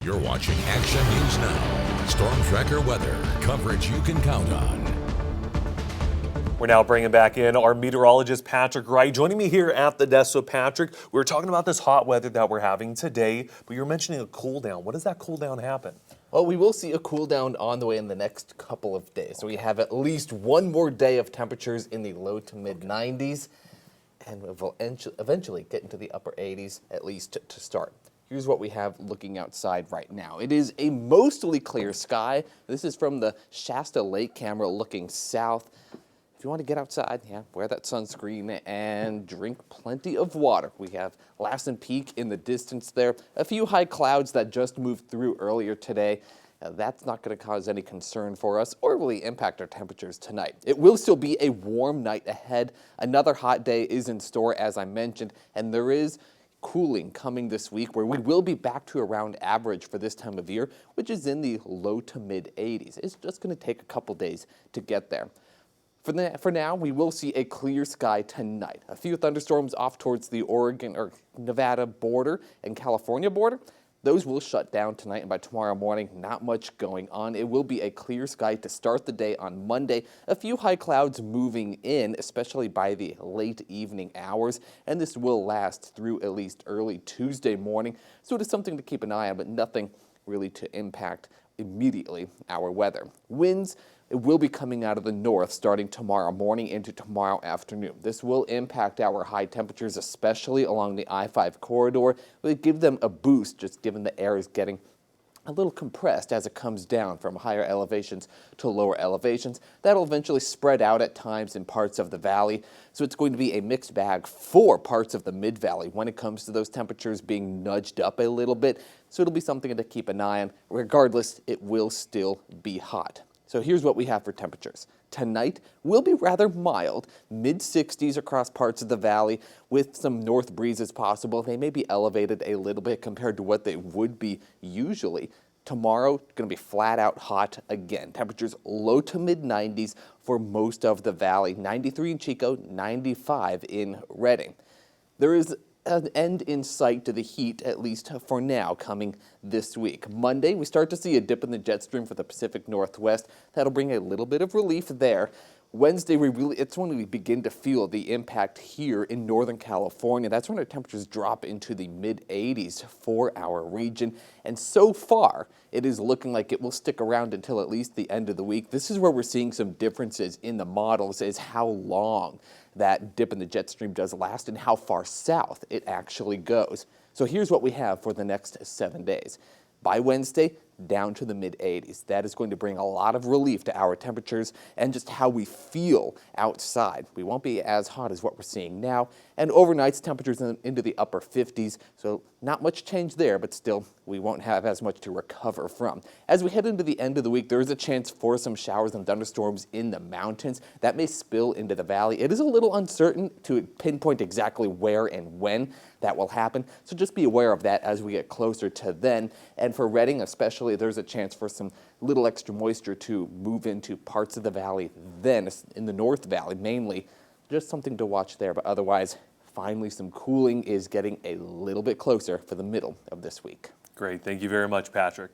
You're watching Action News Now. Storm Tracker weather. Coverage you can count on. We're now bringing back in our meteorologist, Patrick Wright, joining me here at the desk. So, Patrick, we were talking about this hot weather that we're having today, but you're mentioning a cool down. What does that cool down happen? Well, we will see a cool down on the way in the next couple of days. So we have at least one more day of temperatures in the low to mid 90s, and we'll eventually get into the upper 80s, at least to start. Here's what we have looking outside right now. It is a mostly clear sky. This is from the Shasta Lake camera looking south. If you want to get outside, wear that sunscreen and drink plenty of water. We have Lassen Peak in the distance there. A few high clouds that just moved through earlier today. That's not going to cause any concern for us or really impact our temperatures tonight. It will still be a warm night ahead. Another hot day is in store, as I mentioned, and there is cooling coming this week where we will be back to around average for this time of year, which is in the low to mid 80s. It's just going to take a couple days to get there. For now, we will see a clear sky tonight. A few thunderstorms off towards the Oregon or Nevada border and California border. Those will shut down tonight, and by tomorrow morning, not much going on. It will be a clear sky to start the day on Monday. A few high clouds moving in, especially by the late evening hours, and this will last through at least early Tuesday morning. So it is something to keep an eye on, but nothing really to impact immediately our weather. Winds, it will be coming out of the north starting tomorrow morning into tomorrow afternoon. This will impact our high temperatures, especially along the I-5 corridor. We'll give them a boost just given the air is getting a little compressed as it comes down from higher elevations to lower elevations. That'll eventually spread out at times in parts of the valley. So it's going to be a mixed bag for parts of the mid-valley when it comes to those temperatures being nudged up a little bit. So it'll be something to keep an eye on. Regardless, it will still be hot. So here's what we have for temperatures. Tonight will be rather mild, mid-60s across parts of the valley with some north breezes possible. They may be elevated a little bit compared to what they would be usually. Tomorrow, going to be flat out hot again. Temperatures low to mid-90s for most of the valley. 93 in Chico, 95 in Redding. There is an end in sight to the heat, at least for now, coming this week. Monday, we start to see a dip in the jet stream for the Pacific Northwest. That'll bring a little bit of relief there. Wednesday, it's when we begin to feel the impact here in Northern California. That's when our temperatures drop into the mid-80s for our region. And so far, it is looking like it will stick around until at least the end of the week. This is where we're seeing some differences in the models, is how long that dip in the jet stream does last and how far south it actually goes. So here's what we have for the next 7 days. By Wednesday, down to the mid-80s. That is going to bring a lot of relief to our temperatures and just how we feel outside. We won't be as hot as what we're seeing now. And overnights, temperatures into the upper 50s. So not much change there, but still, we won't have as much to recover from. As we head into the end of the week, there is a chance for some showers and thunderstorms in the mountains. That may spill into the valley. It is a little uncertain to pinpoint exactly where and when that will happen. So just be aware of that as we get closer to then. And for Redding especially, there's a chance for some little extra moisture to move into parts of the valley then, in the North Valley mainly. Just something to watch there, but otherwise, finally some cooling is getting a little bit closer for the middle of this week. Great. Thank you very much, Patrick.